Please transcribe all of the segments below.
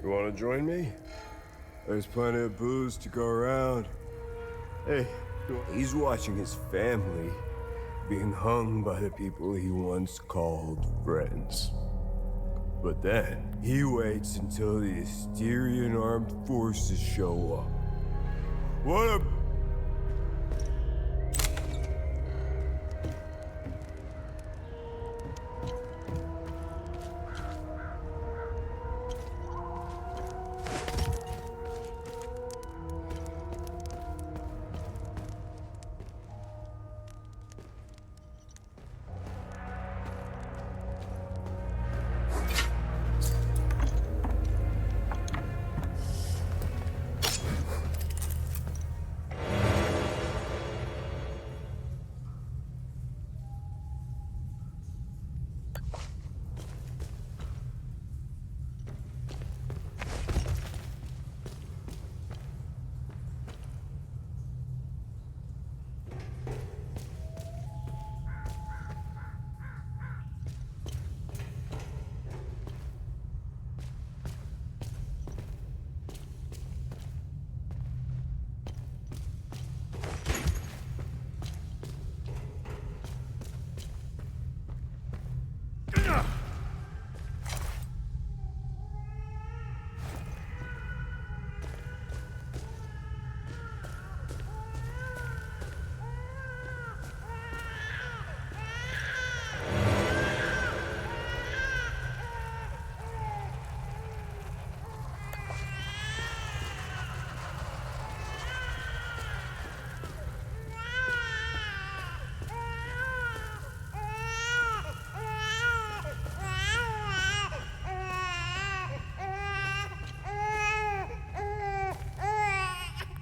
You want to join me? There's plenty of booze to go around. Hey, he's watching his family being hung by the people he once called friends. But then, he waits until the Asterian armed forces show up. What a...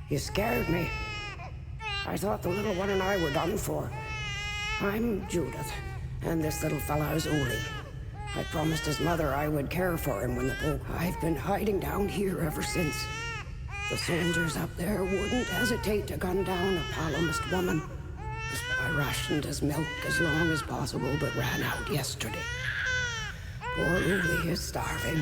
You scared me. I thought the little one and I were done for. I'm Judith, and this little fella is Uli. I promised his mother I would care for him when the Pope... I've been hiding down here ever since. The soldiers up there wouldn't hesitate to gun down a palomist woman. I rationed his milk as long as possible, but ran out yesterday. Poor Uli is starving.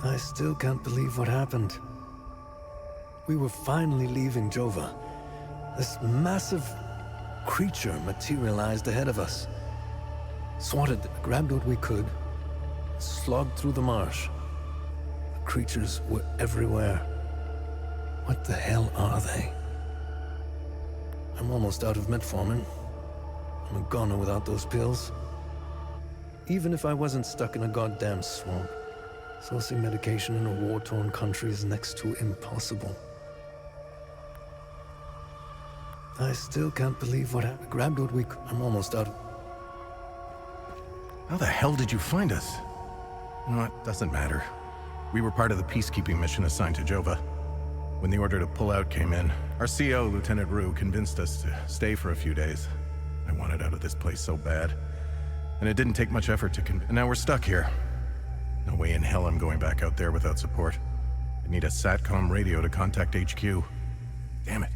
I still can't believe what happened. We were finally leaving Jova. This massive creature materialized ahead of us. Swatted, grabbed what we could, slogged through the marsh. The creatures were everywhere. What the hell are they? I'm almost out of metformin. I'm a goner without those pills. Even if I wasn't stuck in a goddamn swamp, sourcing medication in a war-torn country is next to impossible. I still can't believe what happened. Grabbed what we could. I'm almost out of... How the hell did you find us? You know, it doesn't matter. We were part of the peacekeeping mission assigned to Jova. When the order to pull out came in, our CO, Lieutenant Rue, convinced us to stay for a few days. I wanted out of this place so bad. And it didn't take much effort to and now we're stuck here. No way in hell I'm going back out there without support. I need a SATCOM radio to contact HQ. Damn it.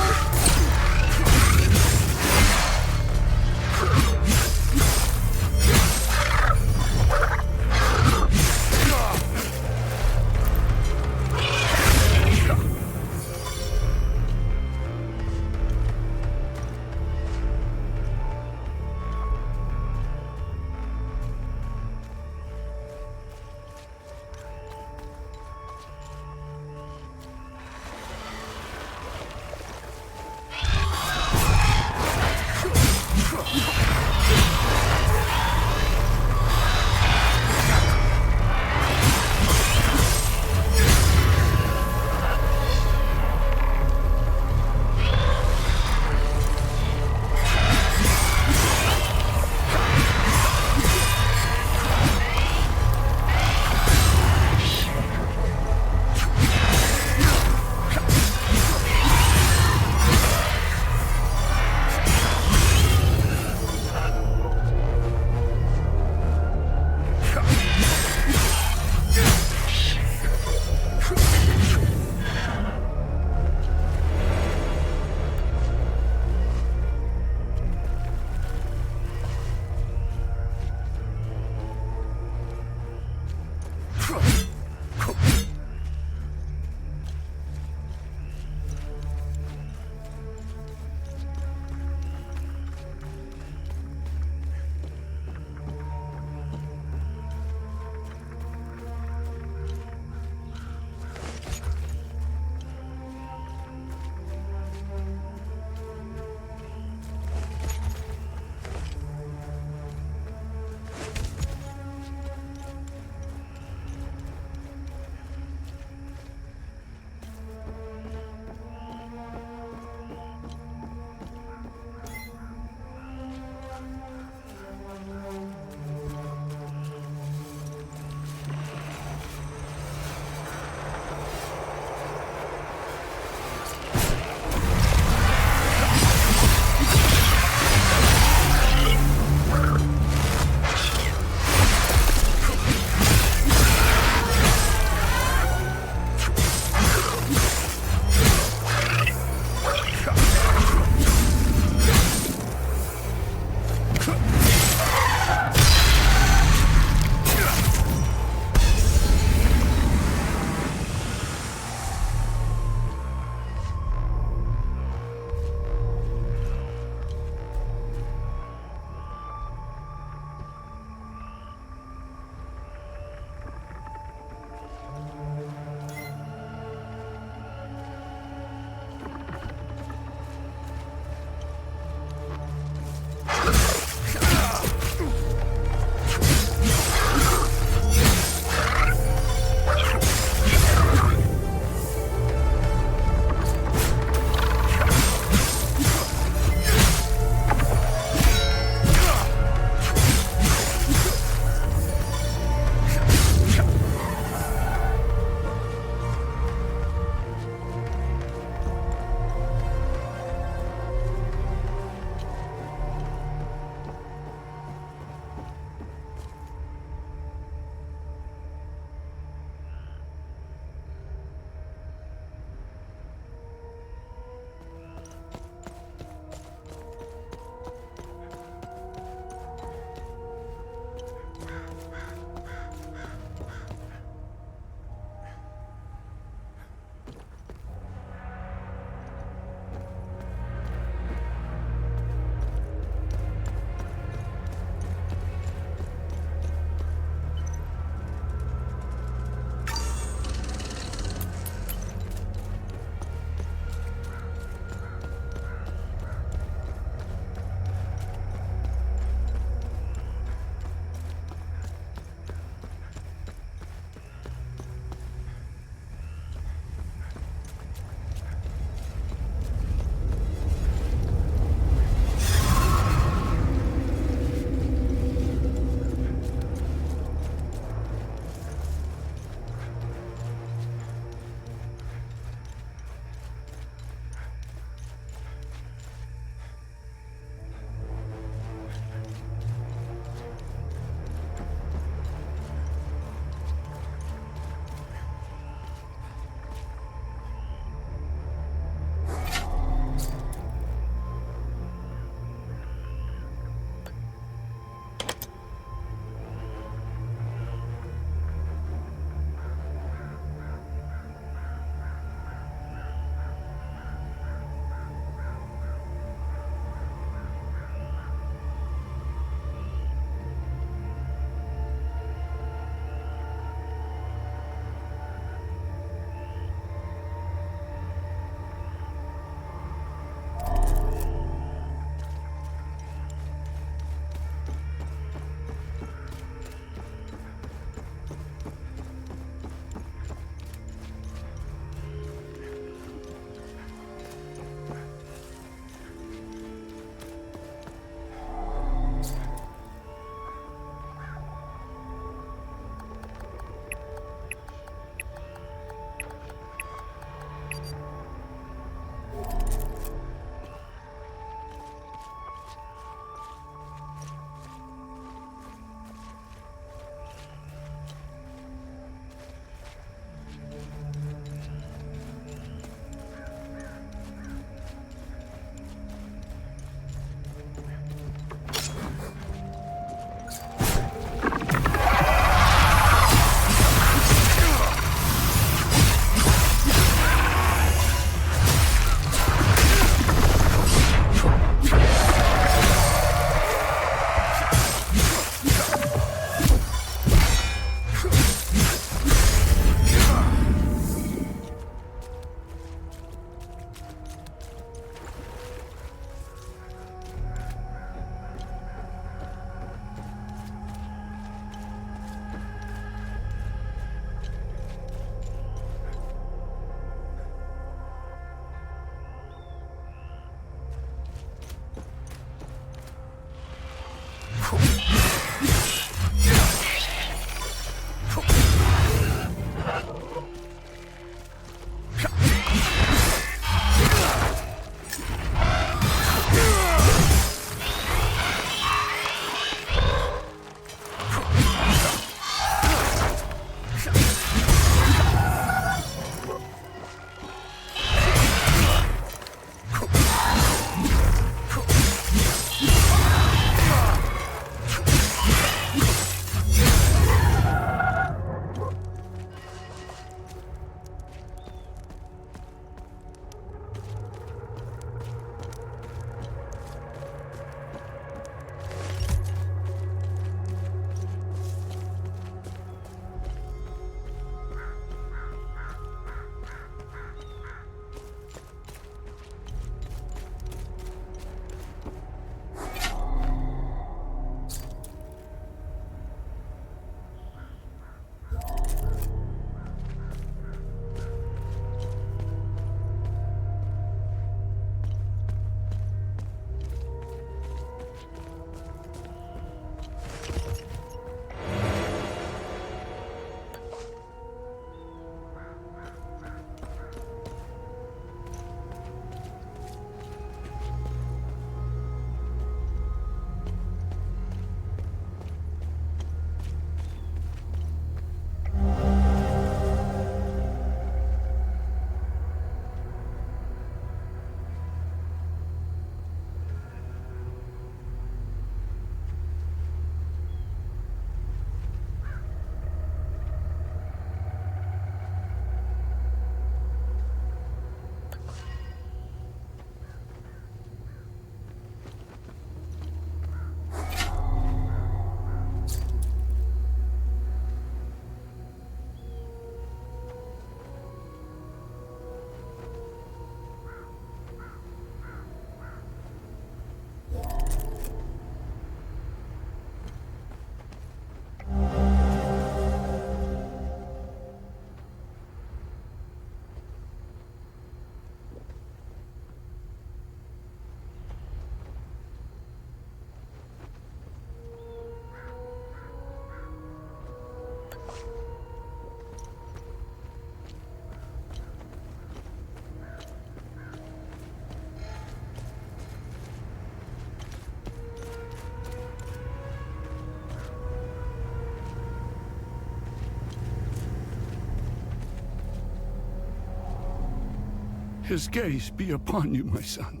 His gaze be upon you, my son.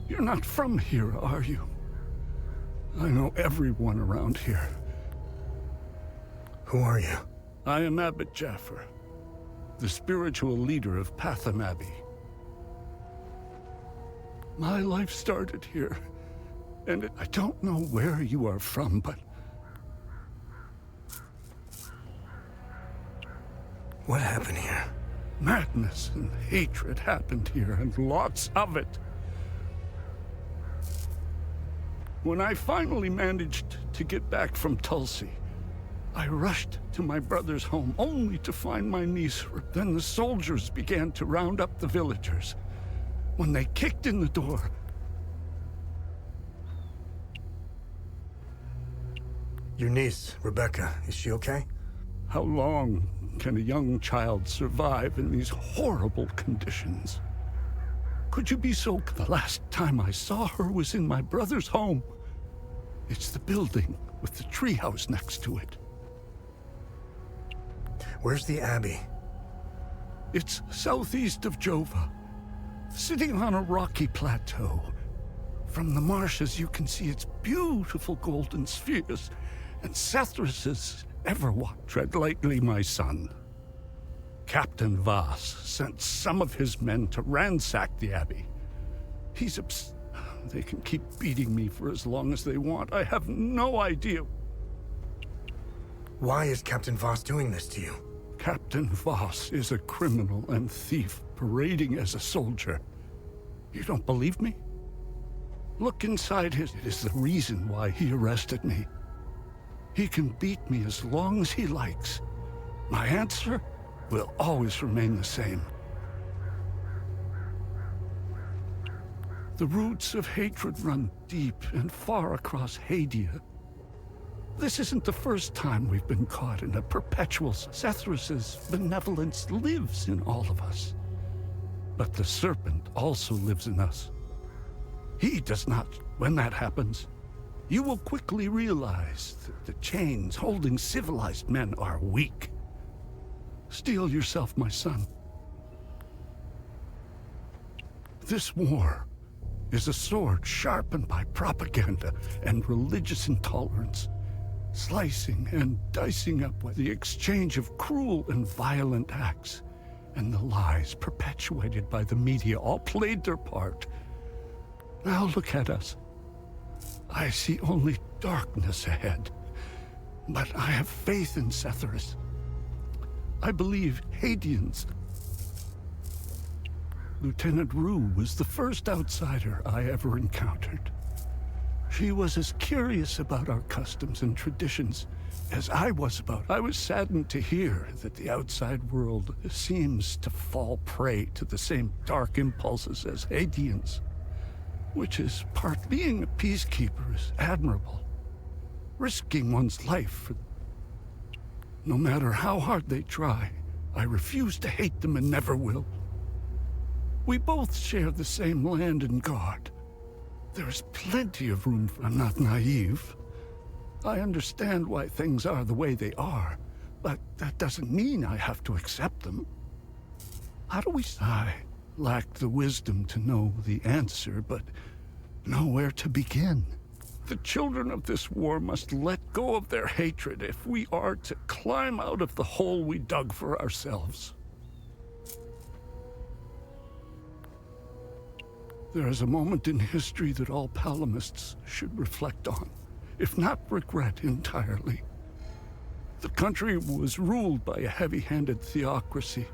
You're not from here, are you? I know everyone around here. Who are you? I am Abbot Jaffer, the spiritual leader of Patham Abbey. My life started here, and I don't know where you are from, but... What happened here? Madness and hatred happened here, and lots of it. When I finally managed to get back from Tulsi, I rushed to my brother's home, only to find my niece. Then the soldiers began to round up the villagers. When they kicked in the door... Your niece, Rebecca, is she okay? How long can a young child survive in these horrible conditions? Could you be so... The last time I saw her was in my brother's home. It's the building with the treehouse next to it. Where's the Abbey? It's southeast of Jova, sitting on a rocky plateau. From the marshes you can see its beautiful golden spheres, and Sethrus's Everwalk. Tread lightly, my son. Captain Voss sent some of his men to ransack the Abbey. He's They can keep beating me for as long as they want. I have no idea. Why is Captain Voss doing this to you? Captain Voss is a criminal and thief parading as a soldier. You don't believe me? Look inside his... It is the reason why he arrested me. He can beat me as long as he likes. My answer will always remain the same. The roots of hatred run deep and far across Hadia. This isn't the first time we've been caught in a perpetual... Sethrus's benevolence lives in all of us. But the serpent also lives in us. He does not. When that happens, you will quickly realize that the chains holding civilized men are weak. Steel yourself, my son. This war is a sword sharpened by propaganda and religious intolerance, slicing and dicing up with the exchange of cruel and violent acts, and the lies perpetuated by the media all played their part. Now look at us. I see only darkness ahead, but I have faith in Sethrus. I believe Hadians. Lieutenant Rue was the first outsider I ever encountered. She was as curious about our customs and traditions as I was about. I was saddened to hear that the outside world seems to fall prey to the same dark impulses as Hadians, which is part... Being a peacekeeper is admirable. Risking one's life for... No matter how hard they try, I refuse to hate them and never will. We both share the same land and god. There is plenty of room for... I'm not naive. I understand why things are the way they are, but that doesn't mean I have to accept them. How do we... I lack the wisdom to know the answer, but know where to begin. The children of this war must let go of their hatred if we are to climb out of the hole we dug for ourselves. There is a moment in history that all Palamists should reflect on, if not regret entirely. The country was ruled by a heavy-handed theocracy,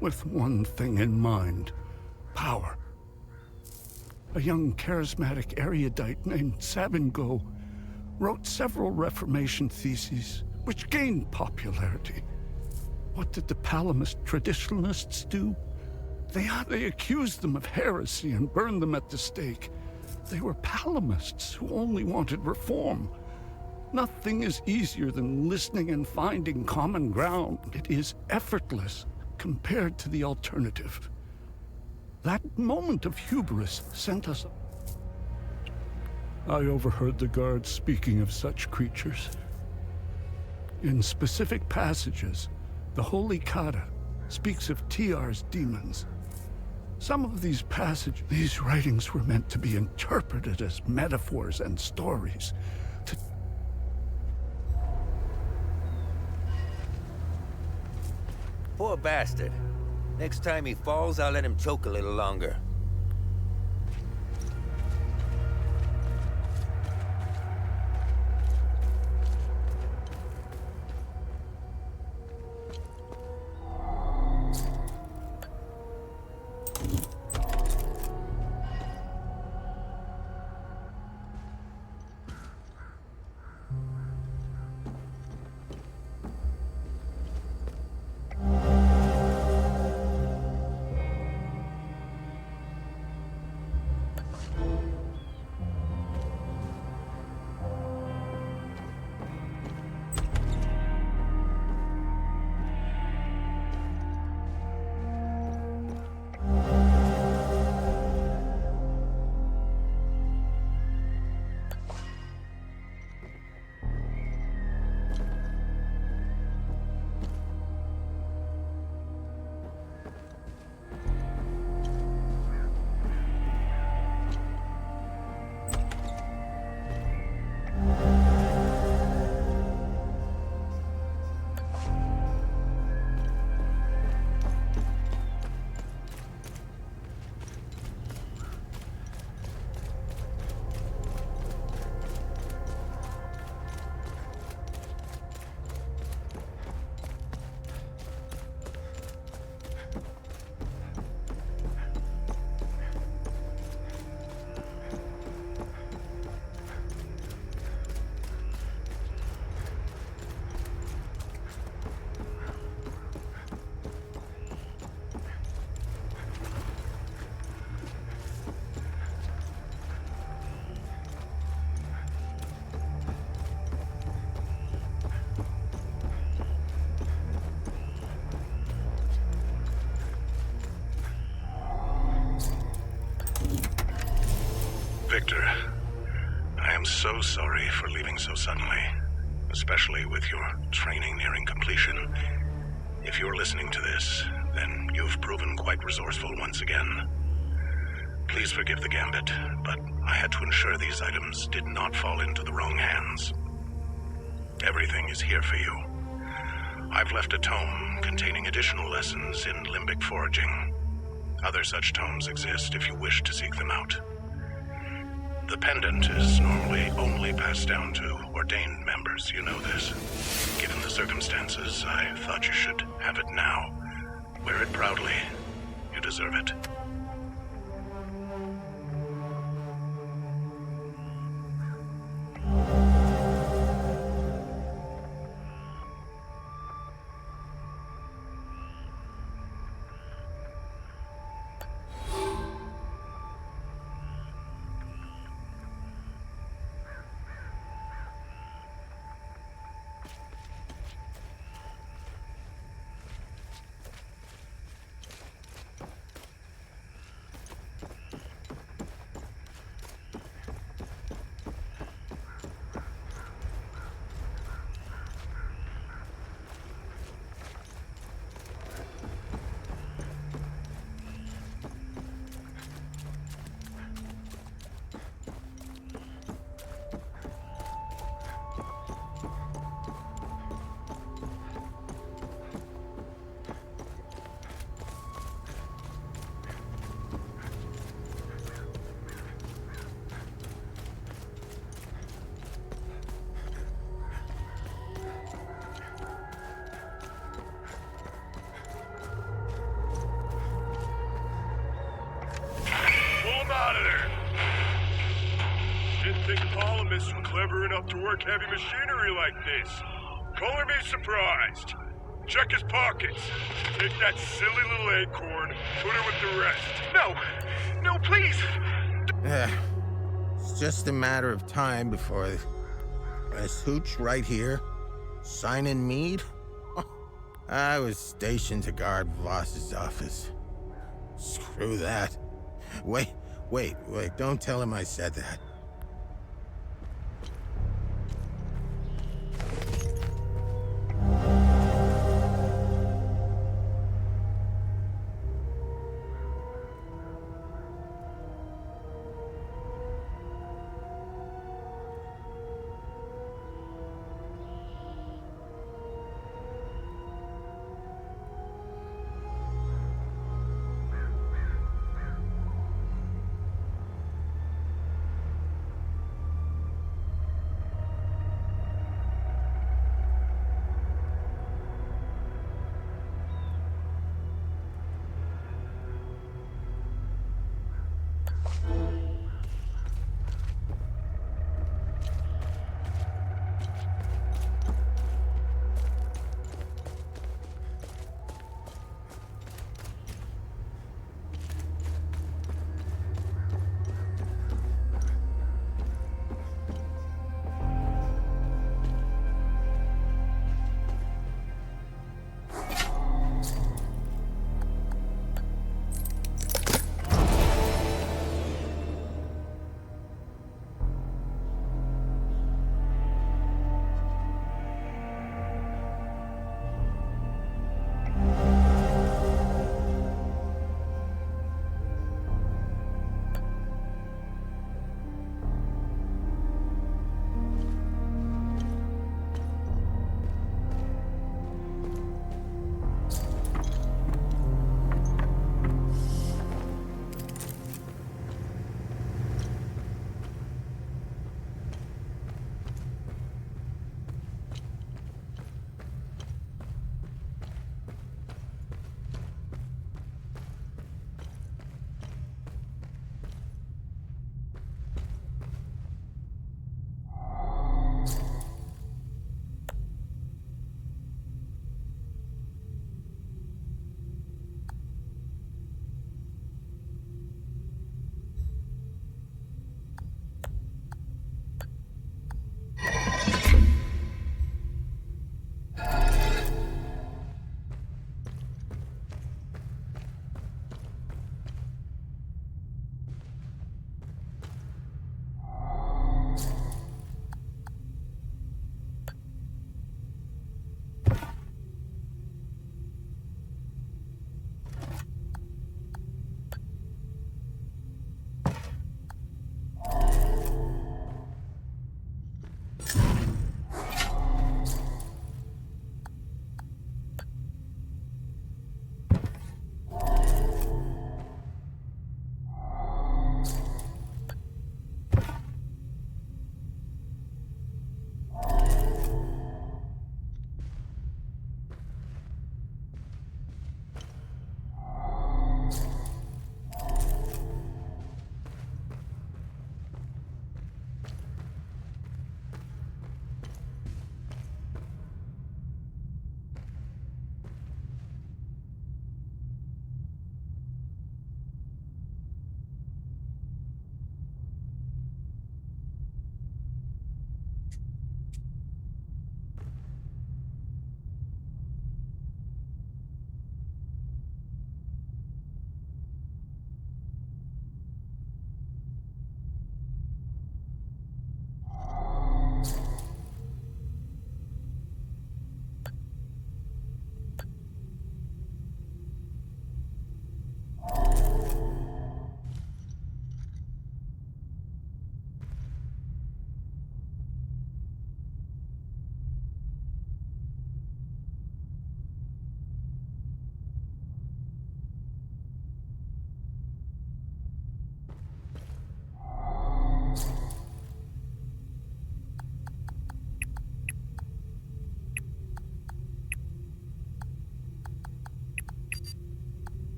with one thing in mind: power. A young charismatic erudite named Sabingo wrote several Reformation theses, which gained popularity. What did the Palamist traditionalists do? They accused them of heresy and burned them at the stake. They were Palamists who only wanted reform. Nothing is easier than listening and finding common ground. It is effortless compared to the alternative. That moment of hubris sent us... I overheard the guards speaking of such creatures. In specific passages, the Holy Kata speaks of Tiar's demons, Some of these passages, these writings were meant to be interpreted as metaphors and stories. Poor bastard. Next time he falls, I'll let him choke a little longer. Victor, I am so sorry for leaving so suddenly, especially with your training nearing completion. If you're listening to this, then you've proven quite resourceful once again. Please forgive the gambit, but I had to ensure these items did not fall into the wrong hands. Everything is here for you. I've left a tome containing additional lessons in limbic foraging. Other such tomes exist if you wish to seek them out. The pendant is normally only passed down to ordained members, you know this. Given the circumstances, I thought you should have it now. Wear it proudly. You deserve it. Clever enough to work heavy machinery like this. Color me surprised. Check his pockets. Take that silly little acorn, put it with the rest. No, please. It's just a matter of time before this hooch right here, signing Mead. I was stationed to guard Voss's office. Screw that. Wait, don't tell him I said that.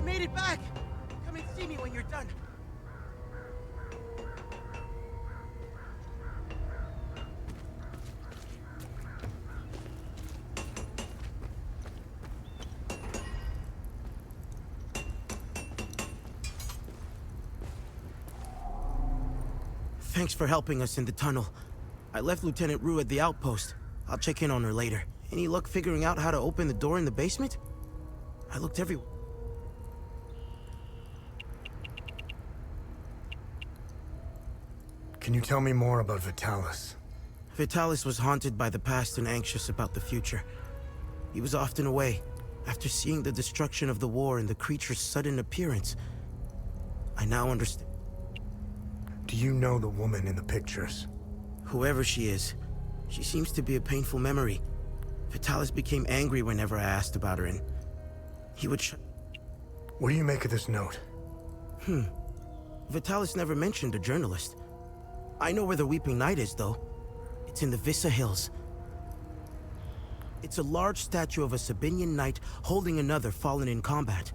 made it back! Come and see me when you're done. Thanks for helping us in the tunnel. I left Lieutenant Rue at the outpost. I'll check in on her later. Any luck figuring out how to open the door in the basement? I looked everywhere. Can you tell me more about Vitalis? Vitalis was haunted by the past and anxious about the future. He was often away. After seeing the destruction of the war and the creature's sudden appearance, I now understand. Do you know the woman in the pictures? Whoever she is, she seems to be a painful memory. Vitalis became angry whenever I asked about her, and he would What do you make of this note? Vitalis never mentioned a journalist. I know where the Weeping Knight is, though. It's in the Vissa Hills. It's a large statue of a Sabinian knight holding another fallen in combat.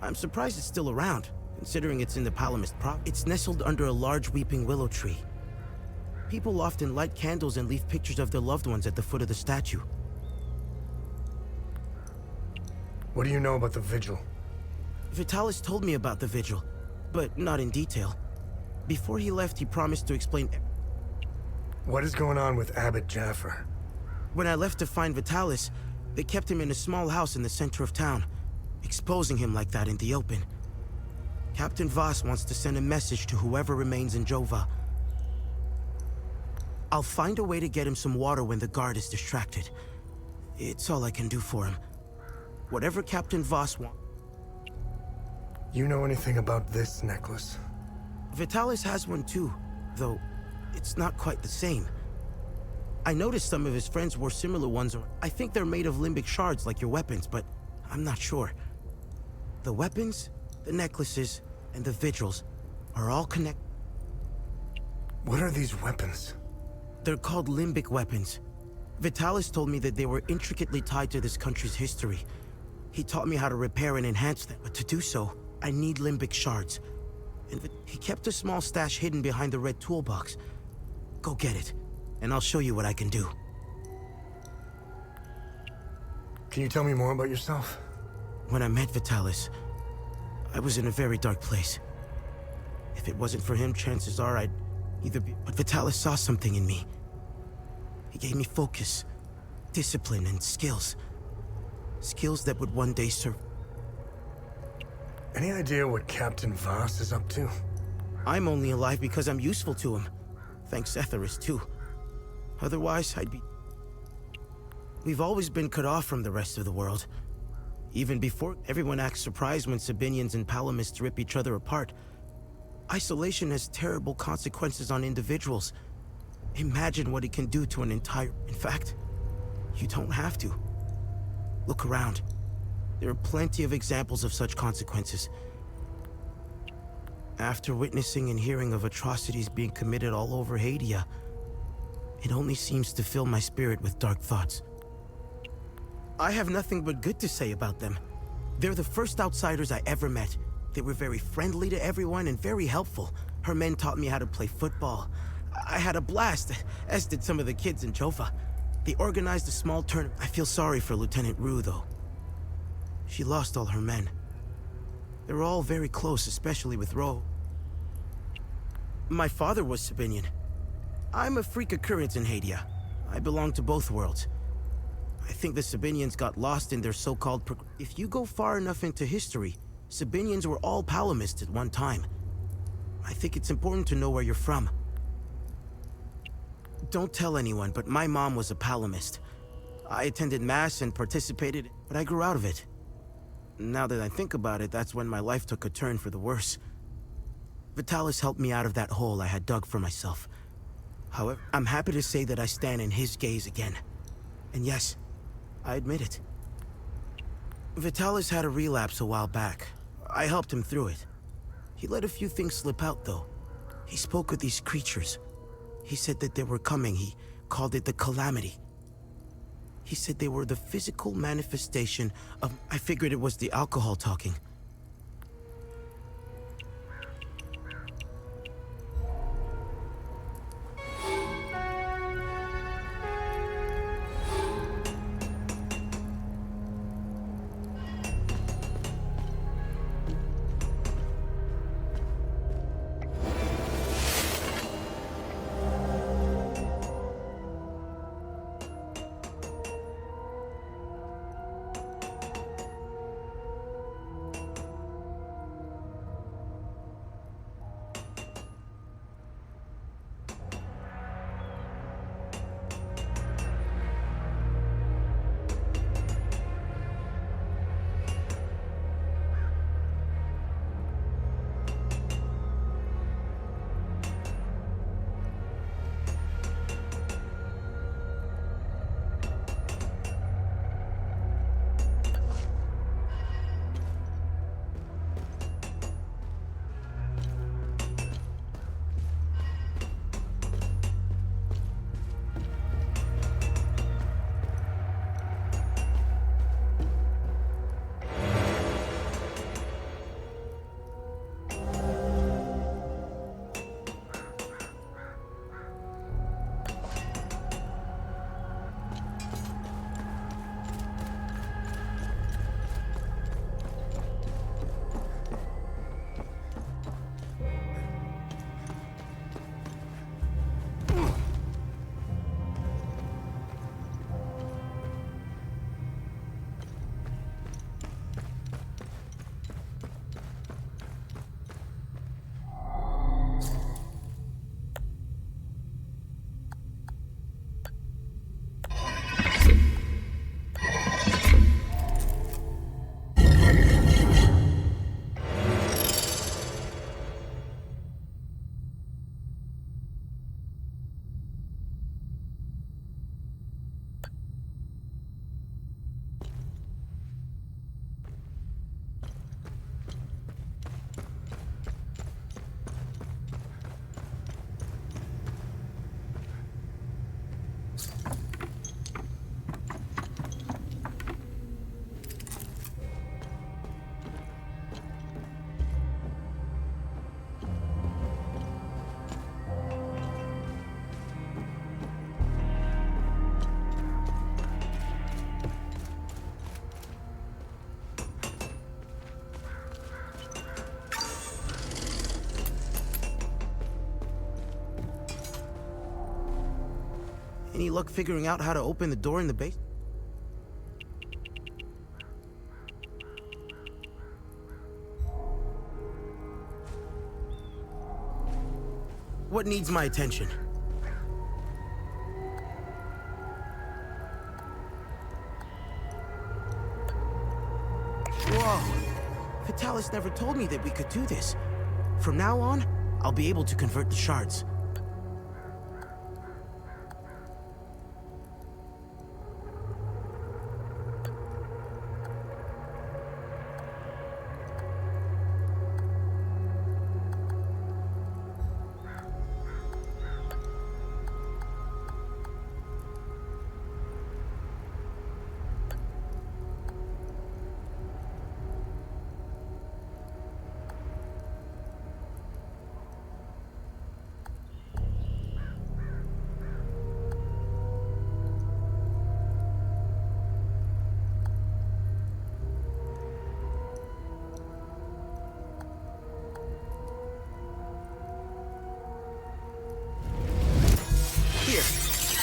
I'm surprised it's still around, considering it's in the Palamist It's nestled under a large weeping willow tree. People often light candles and leave pictures of their loved ones at the foot of the statue. What do you know about the vigil? Vitalis told me about the vigil, but not in detail. Before he left, he promised to explain. What is going on with Abbot Jaffer? When I left to find Vitalis, they kept him in a small house in the center of town, exposing him like that in the open. Captain Voss wants to send a message to whoever remains in Jova. I'll find a way to get him some water when the guard is distracted. It's all I can do for him. Whatever Captain Voss wants. You know anything about this necklace? Vitalis has one too, though it's not quite the same. I noticed some of his friends wore similar ones. I think they're made of limbic shards like your weapons, but I'm not sure. The weapons, the necklaces, and the vigils are all connected. What are these weapons? They're called limbic weapons. Vitalis told me that they were intricately tied to this country's history. He taught me how to repair and enhance them, but to do so, I need limbic shards. And he kept a small stash hidden behind the red toolbox. Go get it, and I'll show you what I can do. Can you tell me more about yourself? When I met Vitalis, I was in a very dark place. If it wasn't for him, chances are I'd either be... But Vitalis saw something in me. He gave me focus, discipline, and skills. Skills that would one day serve... Any idea what Captain Voss is up to? I'm only alive because I'm useful to him. Thanks Etheris, too. Otherwise, I'd be... We've always been cut off from the rest of the world. Even before, everyone acts surprised when Sabinians and Palamists rip each other apart. Isolation has terrible consequences on individuals. Imagine what it can do to an entire... In fact, you don't have to. Look around. There are plenty of examples of such consequences. After witnessing and hearing of atrocities being committed all over Hadia, it only seems to fill my spirit with dark thoughts. I have nothing but good to say about them. They're the first outsiders I ever met. They were very friendly to everyone and very helpful. Her men taught me how to play football. I had a blast, as did some of the kids in Jova. They organized a small tournament. I feel sorry for Lieutenant Rue, though. She lost all her men. They were all very close, especially with Ro. My father was Sabinian. I'm a freak occurrence in Hadia. I belong to both worlds. I think the Sabinians got lost in their so-called If you go far enough into history, Sabinians were all Palamists at one time. I think it's important to know where you're from. Don't tell anyone, but my mom was a Palamist. I attended Mass and participated, but I grew out of it. Now that I think about it, that's when my life took a turn for the worse. Vitalis helped me out of that hole I had dug for myself. However, I'm happy to say that I stand in his gaze again. And yes, I admit it. Vitalis had a relapse a while back. I helped him through it. He let a few things slip out, though. He spoke of these creatures. He said that they were coming. He called it the Calamity. He said they were the physical manifestation of... I figured it was the alcohol talking. Any luck figuring out how to open the door in the base? What needs my attention? Whoa! Vitalis never told me that we could do this. From now on, I'll be able to convert the shards.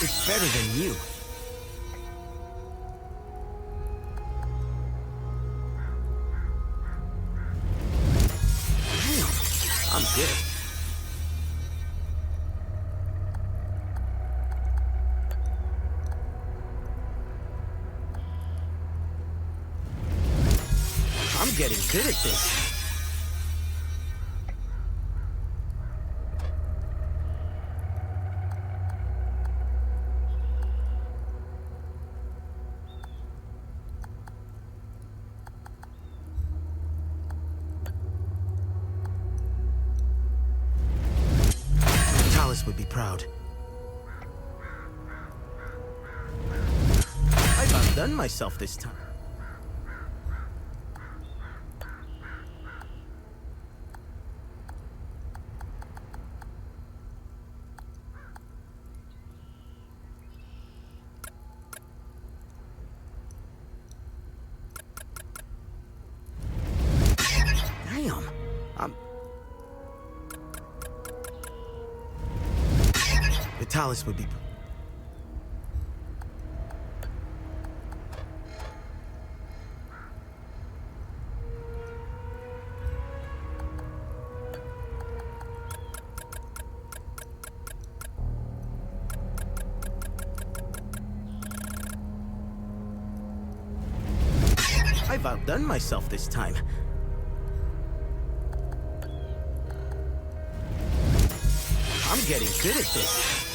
It's better than you. I'm good. I'm getting good at this. Would be proud. I've outdone myself this time. Damn. Vitalis would be... I've outdone myself this time. I'm getting good at this.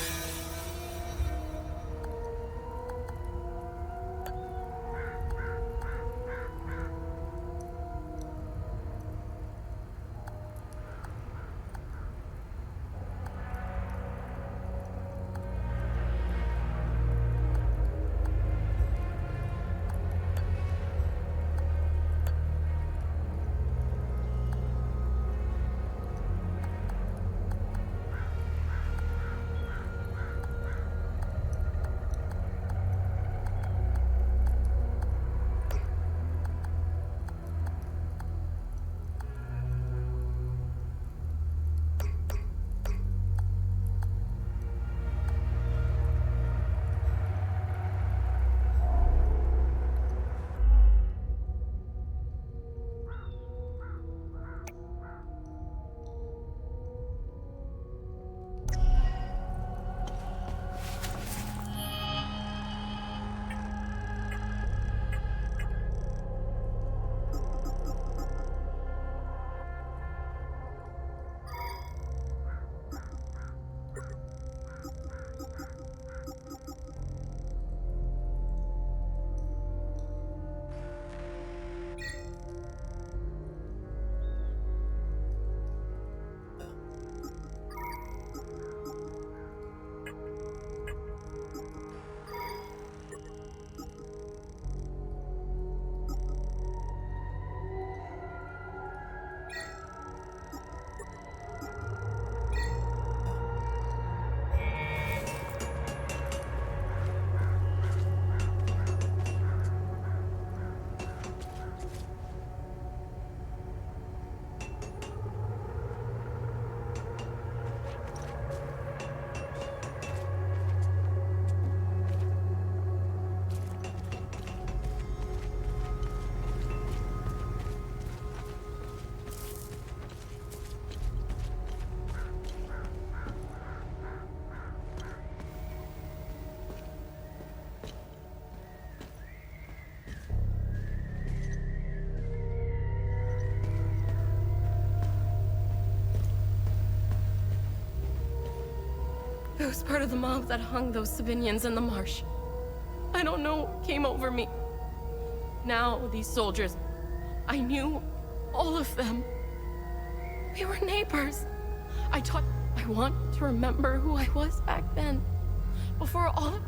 I was part of the mob that hung those civilians in the marsh. I don't know what came over me. Now, these soldiers, I knew all of them. We were neighbors. I want to remember who I was back then, before all of...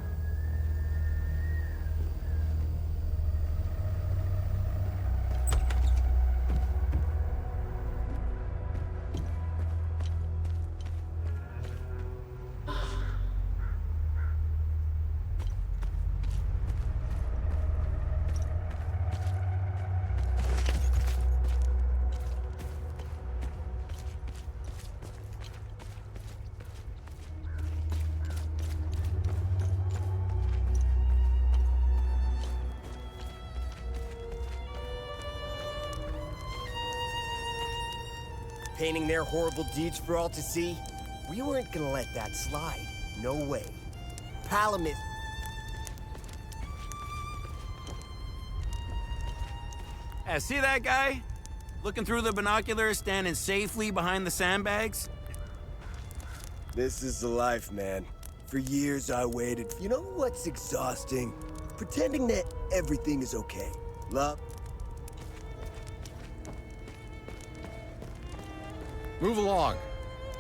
Painting their horrible deeds for all to see? We weren't gonna let that slide. No way. Palamis... See that guy? Looking through the binoculars, standing safely behind the sandbags? This is the life, man. For years I waited. You know what's exhausting? Pretending that everything is okay. Love. Move along.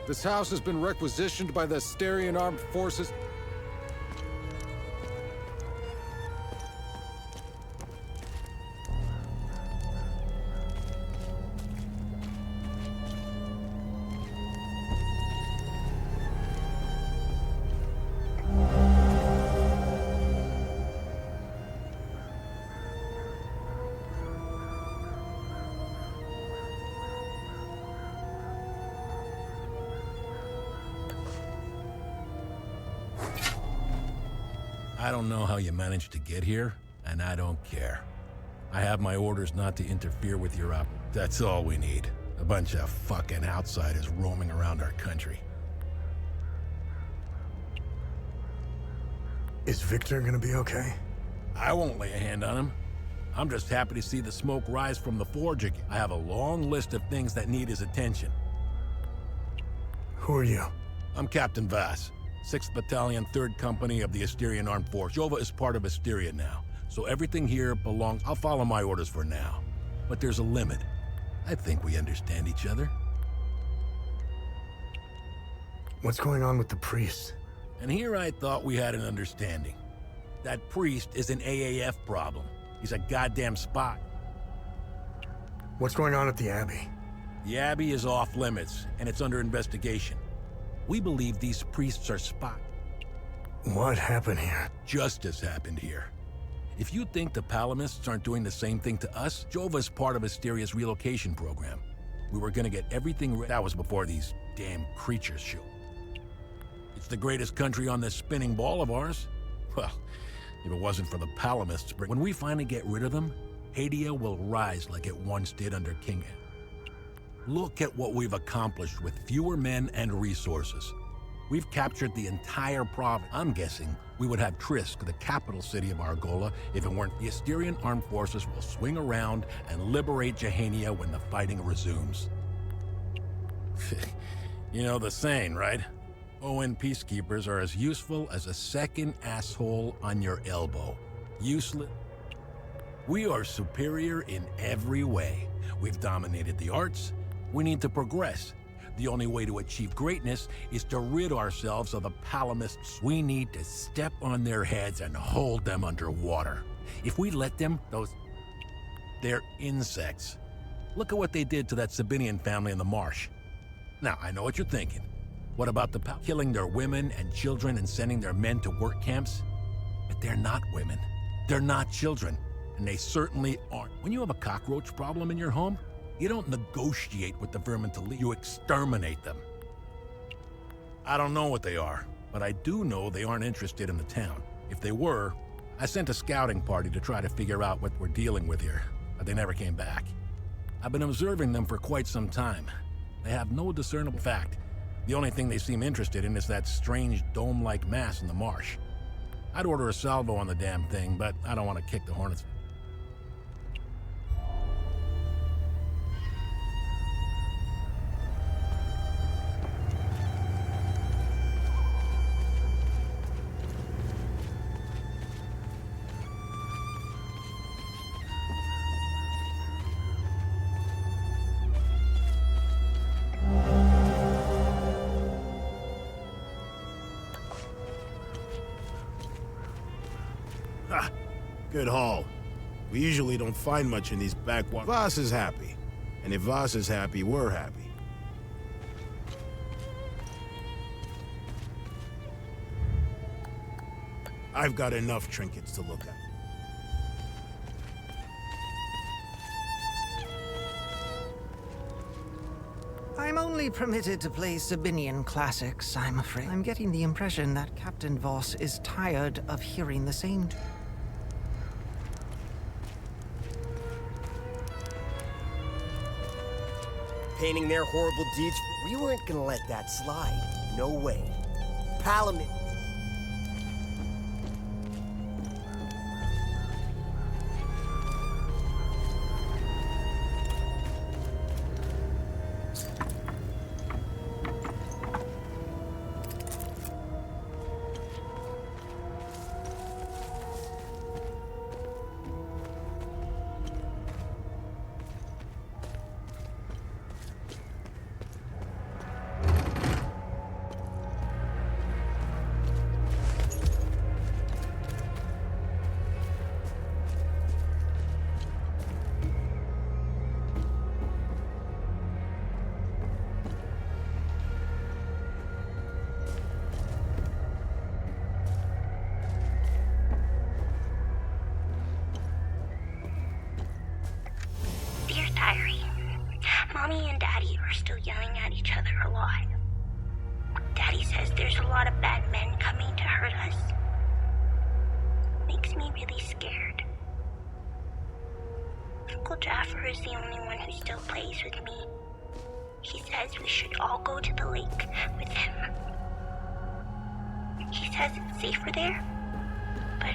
This house has been requisitioned by the Asterian Armed Forces. I don't know how you managed to get here, and I don't care. I have my orders not to interfere with your op. That's all we need. A bunch of fucking outsiders roaming around our country. Is Victor gonna be okay? I won't lay a hand on him. I'm just happy to see the smoke rise from the forge again. I have a long list of things that need his attention. Who are you? I'm Captain Vass, 6th Battalion, 3rd Company of the Asterian Armed Force. Jova is part of Asteria now, so everything here belongs... I'll follow my orders for now, but there's a limit. I think we understand each other. What's going on with the priest? And here I thought we had an understanding. That priest is an AAF problem. He's a goddamn spy. What's going on at the Abbey? The Abbey is off limits, and it's under investigation. We believe these priests are spies. What happened here? Justice happened here. If you think the Palamists aren't doing the same thing to us, Jova's part of Asteria's relocation program. We were gonna get everything that was before these damn creatures showed. It's the greatest country on this spinning ball of ours. Well, if it wasn't for the Palamists, when we finally get rid of them, Hadia will rise like it once did under King Ed. Look at what we've accomplished with fewer men and resources. We've captured the entire province. I'm guessing we would have Trisk, the capital city of Argola, if it weren't. The Asterian Armed Forces will swing around and liberate Jehania when the fighting resumes. You know the saying, right? ON peacekeepers are as useful as a second asshole on your elbow. Useless. We are superior in every way. We've dominated the arts. We need to progress. The only way to achieve greatness is to rid ourselves of the Palamists. We need to step on their heads and hold them underwater. If we let them, they're insects. Look at what they did to that Sabinian family in the marsh. Now, I know what you're thinking. What about the killing their women and children and sending their men to work camps? But they're not women. They're not children. And they certainly aren't. When you have a cockroach problem in your home, you don't negotiate with the vermin to leave, you exterminate them. I don't know what they are, but I do know they aren't interested in the town. If they were, I sent a scouting party to try to figure out what we're dealing with here, but they never came back. I've been observing them for quite some time. They have no discernible fact. The only thing they seem interested in is that strange dome-like mass in the marsh. I'd order a salvo on the damn thing, but I don't want to kick the hornets. Ha! Good haul. We usually don't find much in these backwaters. Voss is happy. And if Voss is happy, we're happy. I've got enough trinkets to look at. I'm only permitted to play Sabinian classics, I'm afraid. I'm getting the impression that Captain Voss is tired of hearing the same... Painting their horrible deeds. We weren't gonna let that slide. No way. Parliament. Dear Diary, Mommy and Daddy are still yelling at each other a lot. Daddy says there's a lot of bad men coming to hurt us. Makes me really scared. Uncle Jaffer is the only one who still plays with me. He says we should all go to the lake with him. He says it's safer there, but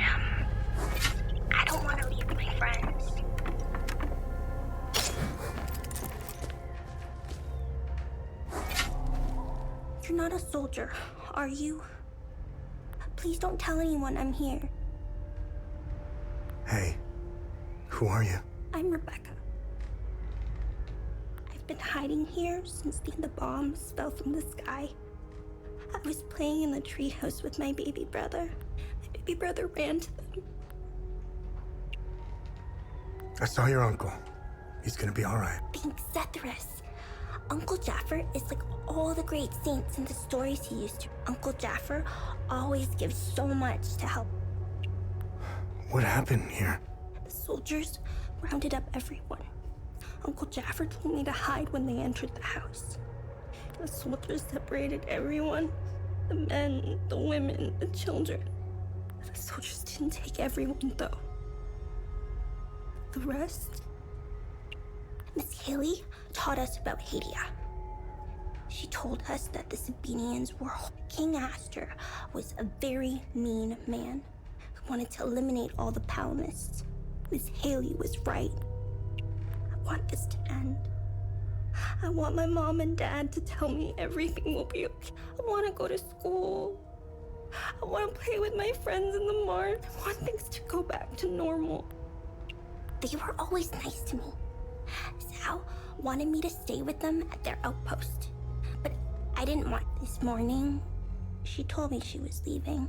I don't want to leave my friends. You're not a soldier, are you? Please don't tell anyone I'm here. Hey, who are you? I'm Rebecca. I've been hiding here since the bombs fell from the sky. I was playing in the treehouse with my baby brother. My baby brother ran to them. I saw your uncle. He's gonna be all right. Thanks, Zethris. Uncle Jaffer is like all the great saints in the stories he used to. Uncle Jaffer always gives so much to help. What happened here? The soldiers rounded up everyone. Uncle Jaffer told me to hide when they entered the house. The soldiers separated everyone. The men, the women, the children. The soldiers didn't take everyone, though. The rest... Miss Haley taught us about Hadia. She told us that the Sabinians were... King Astor was a very mean man who wanted to eliminate all the Palamists. Miss Haley was right. I want this to end. I want my mom and dad to tell me everything will be okay. I want to go to school. I want to play with my friends in the marsh. I want things to go back to normal. They were always nice to me. Sal wanted me to stay with them at their outpost. But I didn't want. This morning, she told me she was leaving.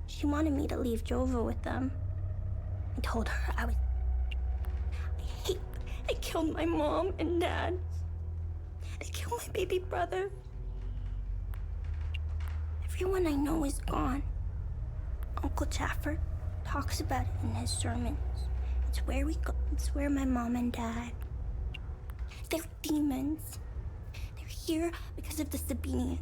She wanted me to leave Jova with them. I told her I killed my mom and dad. I killed my baby brother. Everyone I know is gone. Uncle Jaffer talks about it in his sermons. It's where we go. It's where my mom and dad. They're demons. They're here because of the Sabinians.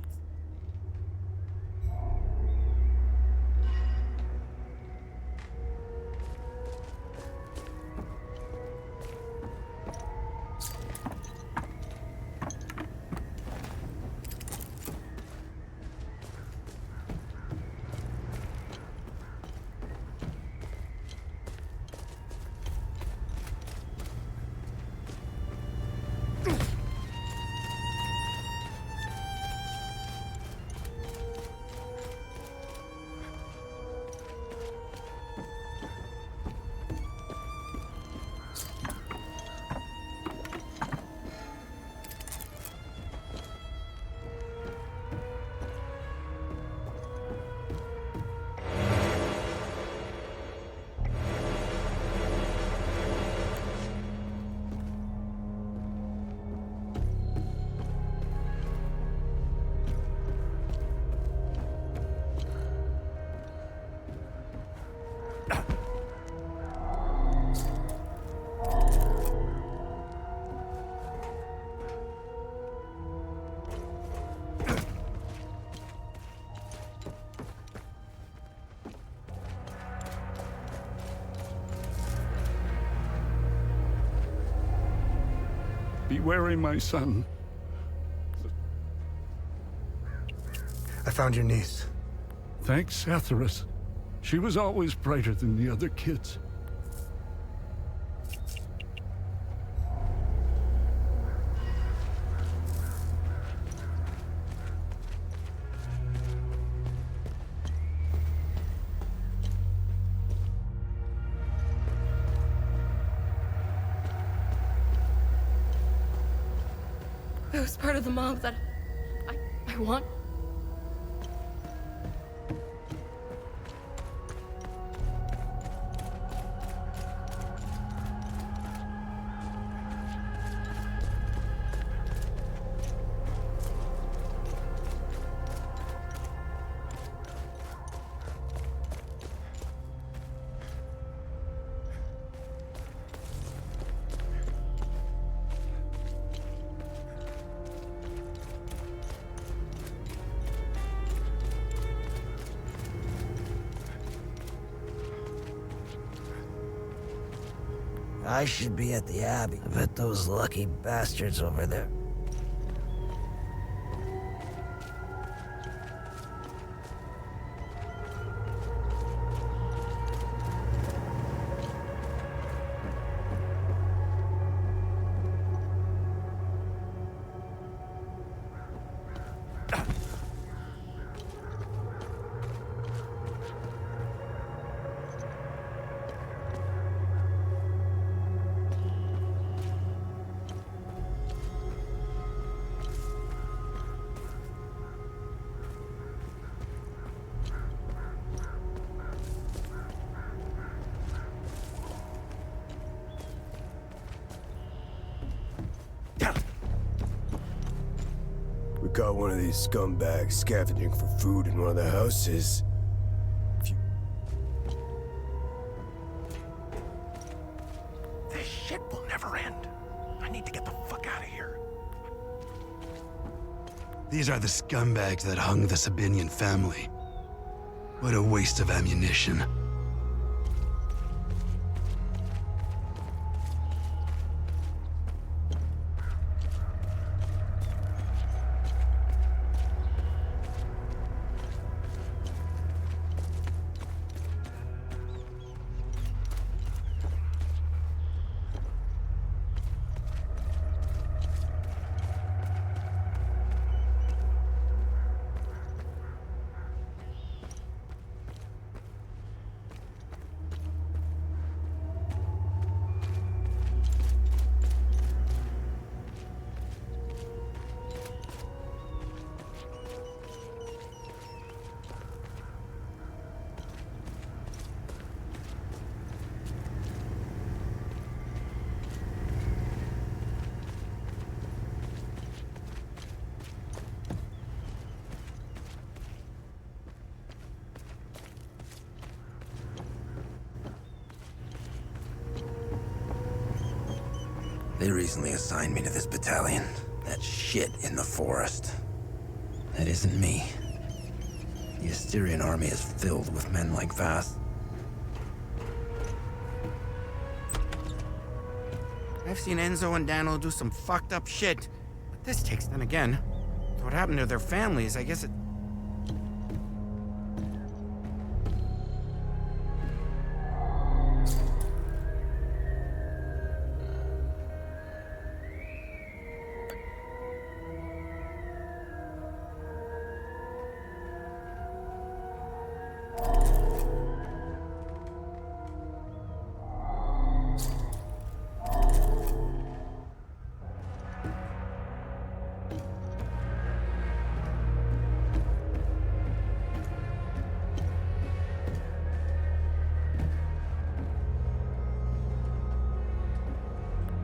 Be wary, my son. I found your niece. Thanks, Atheris. She was always brighter than the other kids. I was part of the mob that I want. I should be at the Abbey. I bet those lucky bastards over there. We caught one of these scumbags scavenging for food in one of the houses. This shit will never end. I need to get the fuck out of here. These are the scumbags that hung the Sabinian family. What a waste of ammunition. They recently assigned me to this battalion. That shit in the forest. That isn't me. The Assyrian army is filled with men like Vass. I've seen Enzo and Daniel do some fucked up shit. But this takes them again. What happened to their families? I guess it...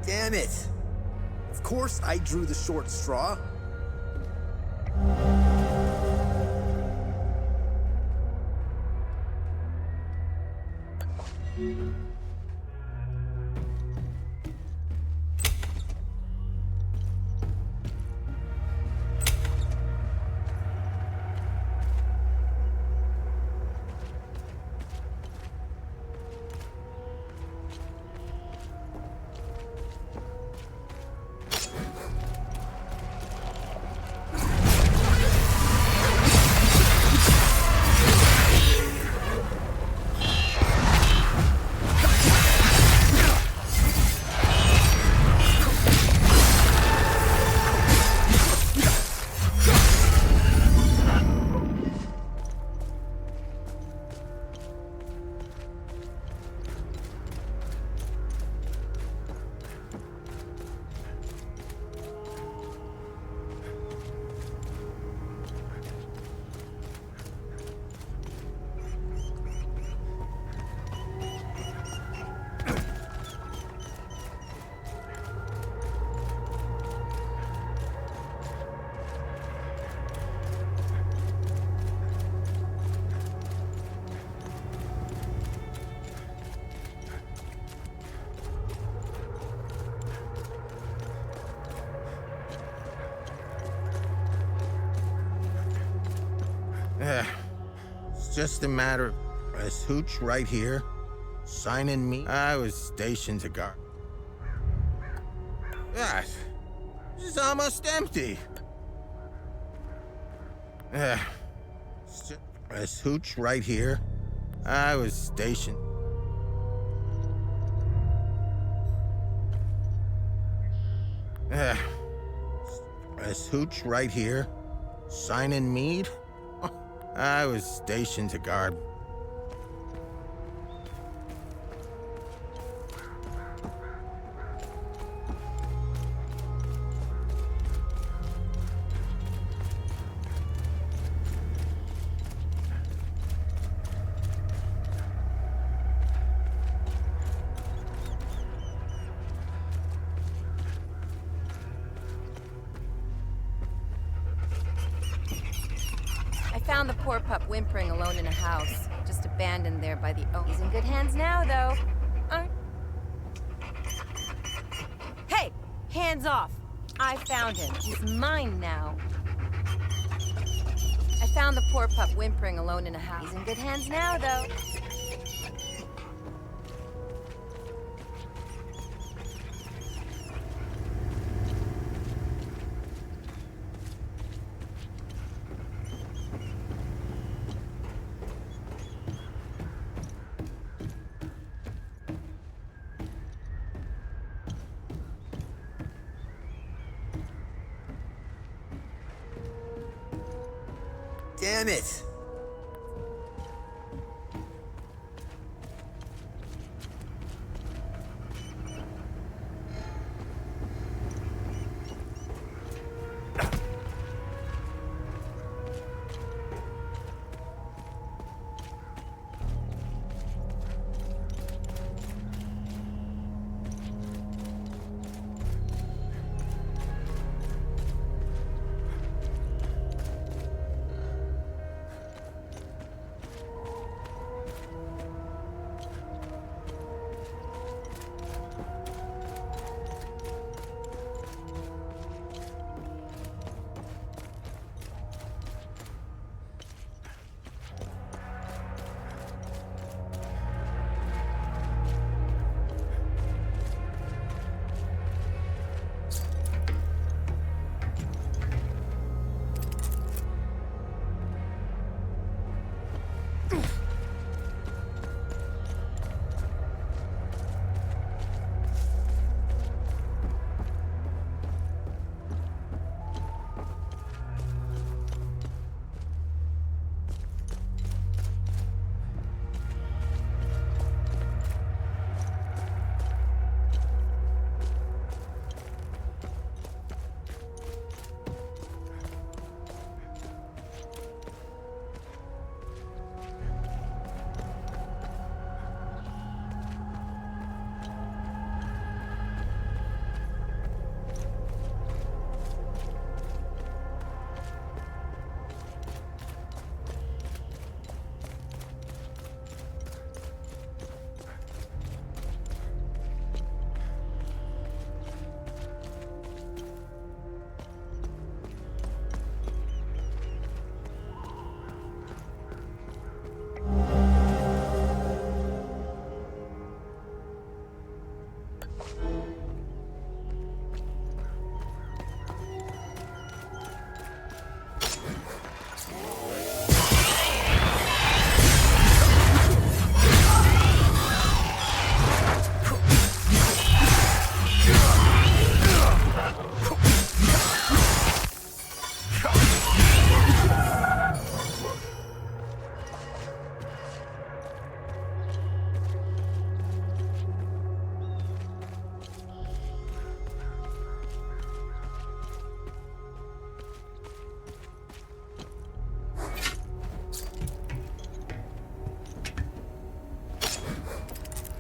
Damn it! Of course I drew the short straw. just a matter of this hooch right here, signing me. I was stationed to guard. Gosh, this is almost empty. This hooch right here, I was stationed. This hooch right here, signing mead. I was stationed to guard. Found the poor pup whimpering alone in a house, just abandoned there by the owner. He's in good hands now, though. Hey! Hands off! I found him. He's mine now. I found the poor pup whimpering alone in a house. He's in good hands now, though. Damn it!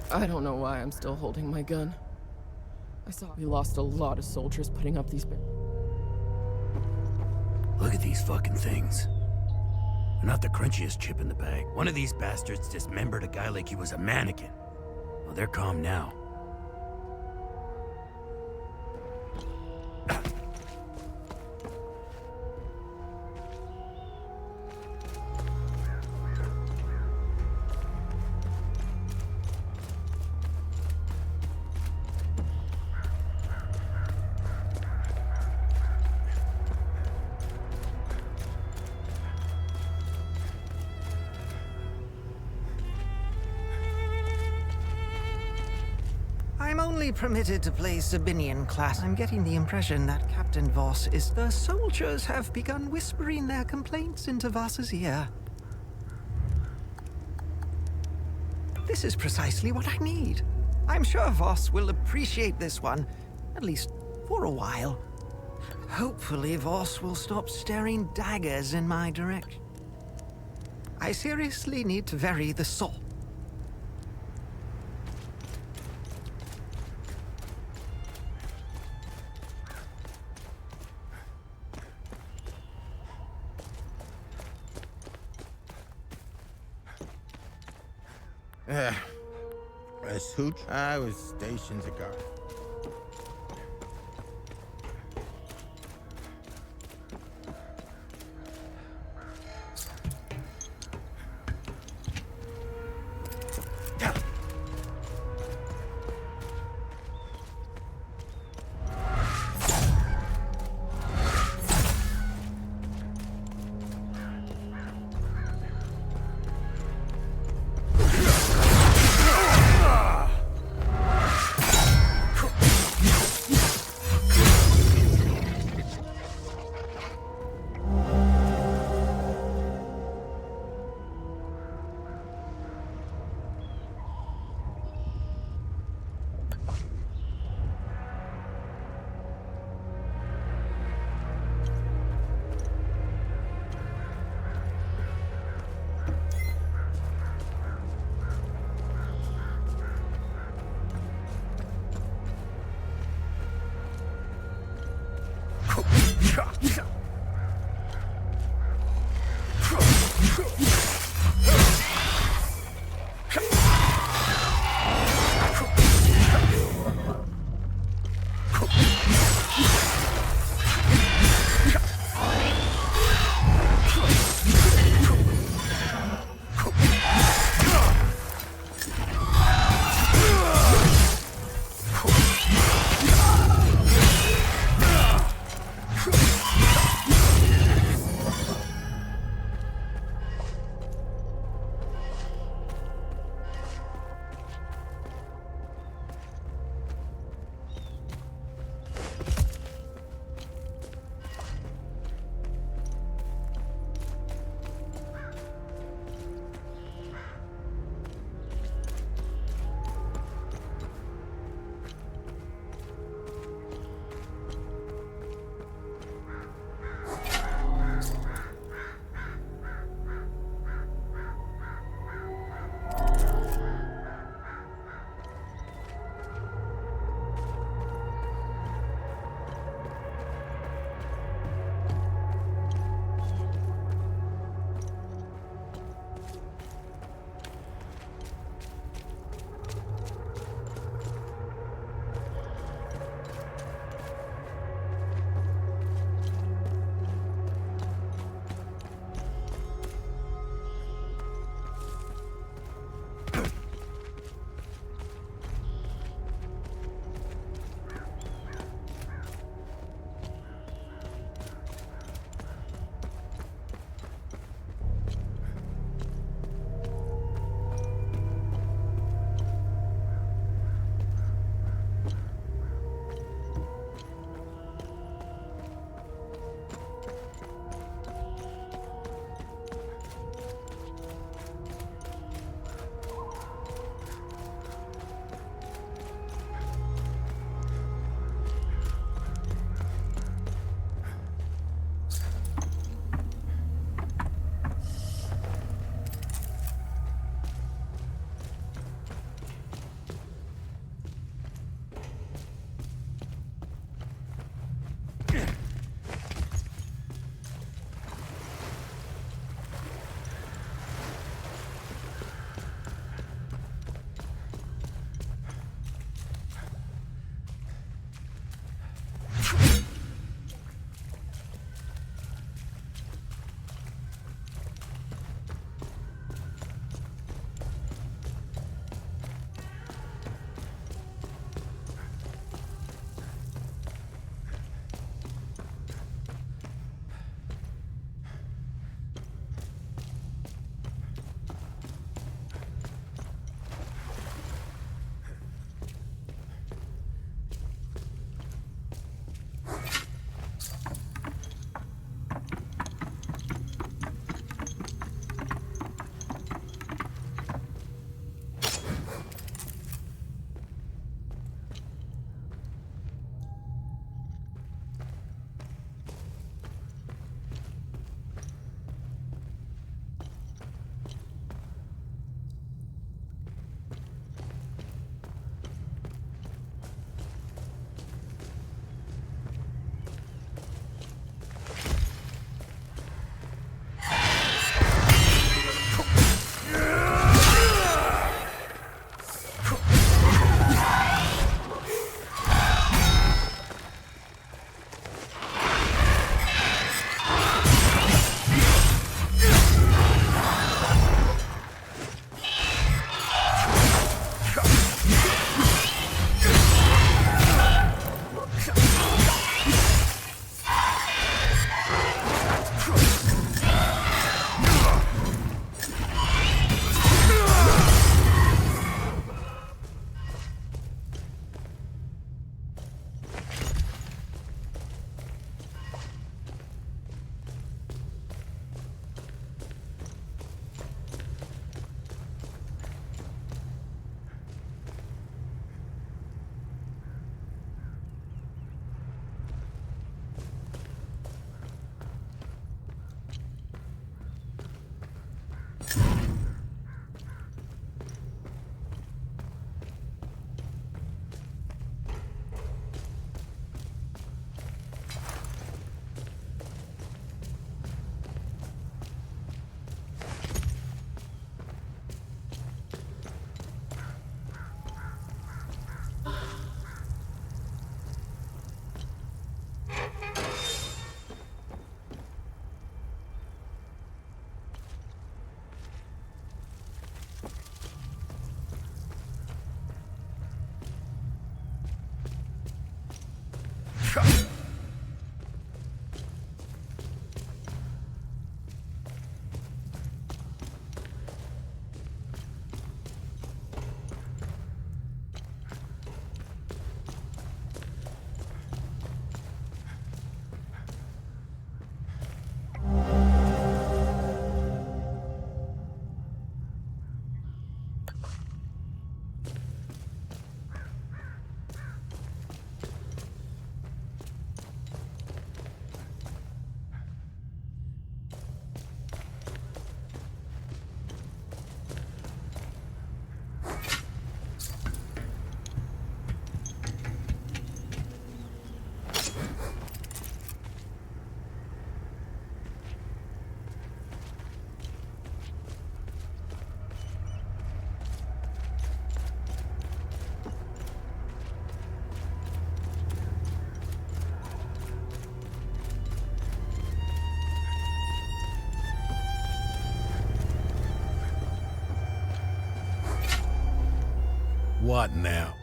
I don't know why I'm still holding my gun. I saw we lost a lot of soldiers putting up these Look at these fucking things. They're not the crunchiest chip in the bag. One of these bastards dismembered a guy like he was a mannequin. Well, they're calm now. I'm only permitted to play Sabinian class. I'm getting the impression that Captain Voss is... The soldiers have begun whispering their complaints into Voss's ear. This is precisely what I need. I'm sure Voss will appreciate this one, at least for a while. Hopefully Voss will stop staring daggers in my direction. I seriously need to vary the salt. As Hooch, I was stationed to guard. What now?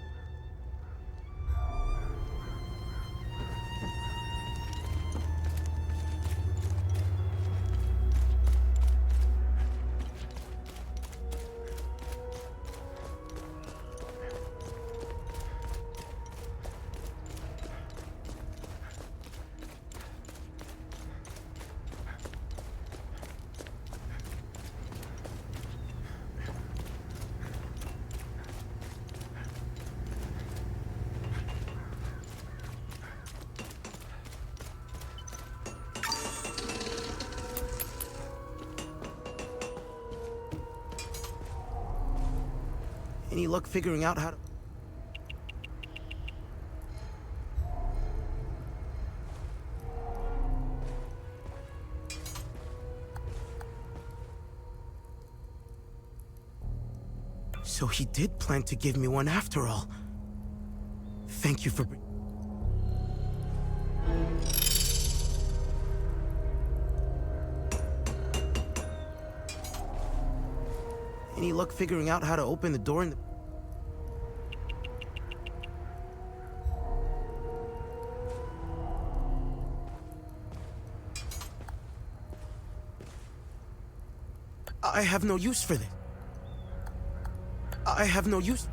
Any luck figuring out how to... So he did plan to give me one after all. Thank you for... Any luck figuring out how to open the door in the... I have no use for this. I have no use...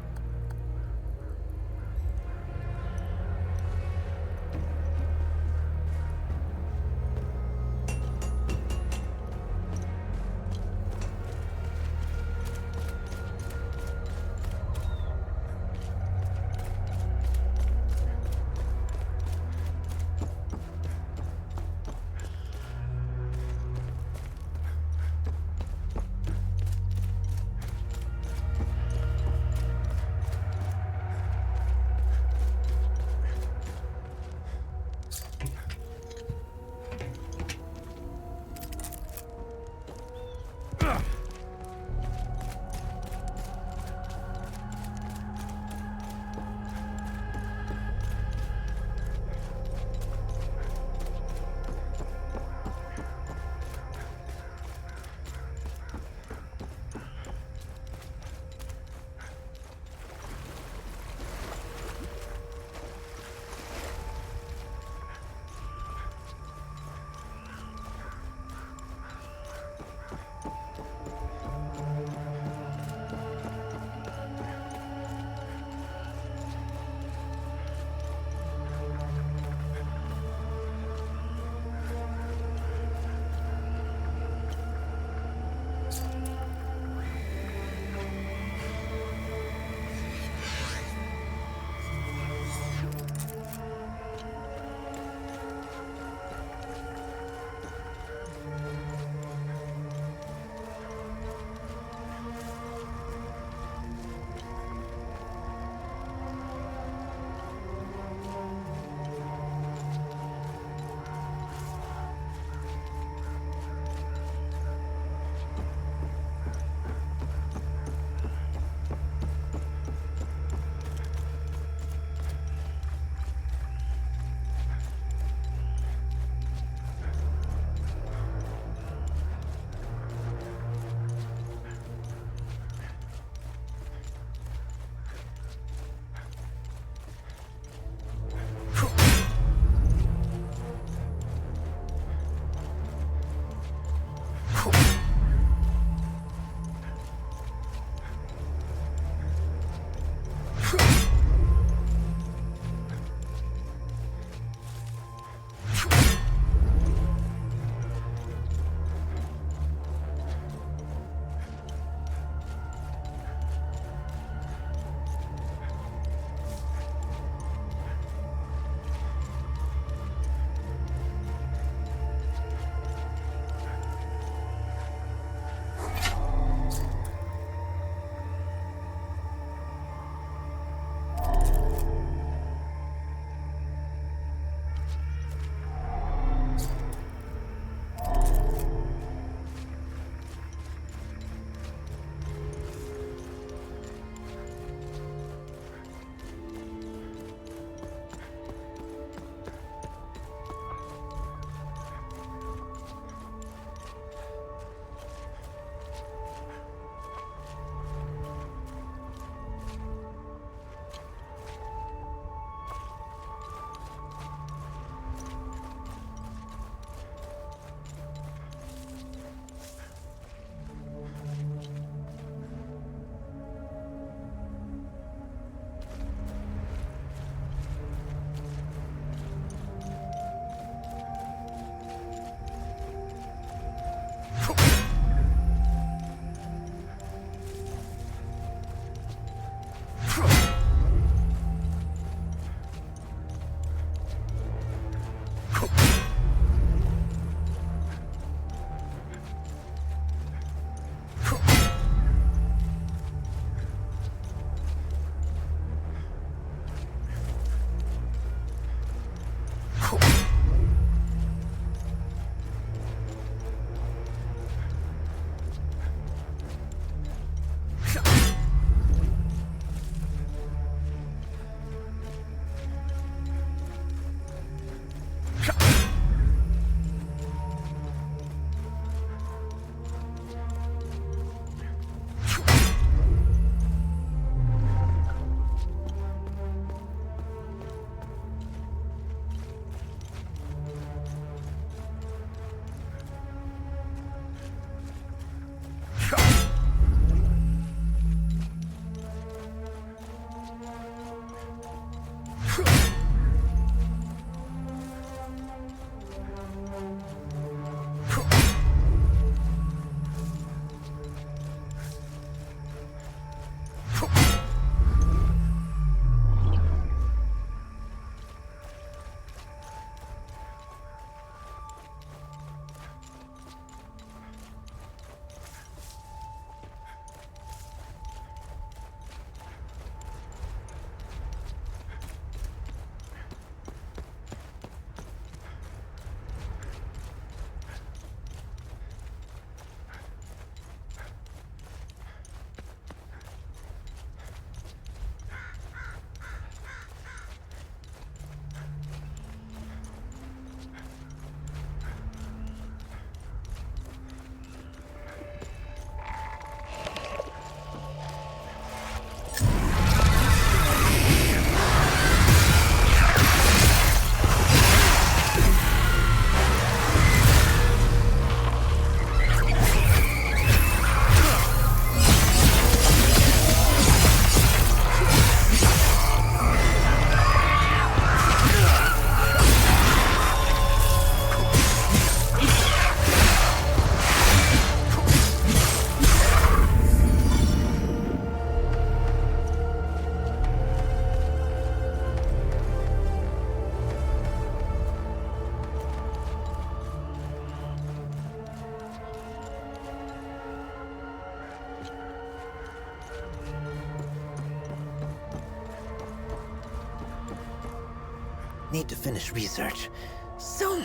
Need to finish research. Soon!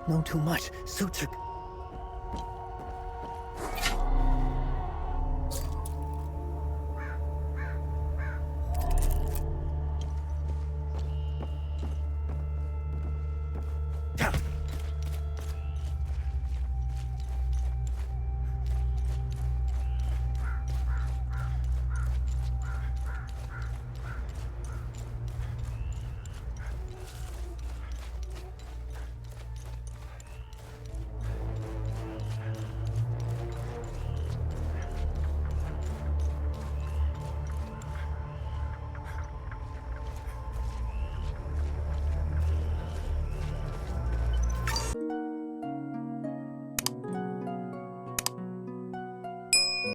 Know too much. Suits are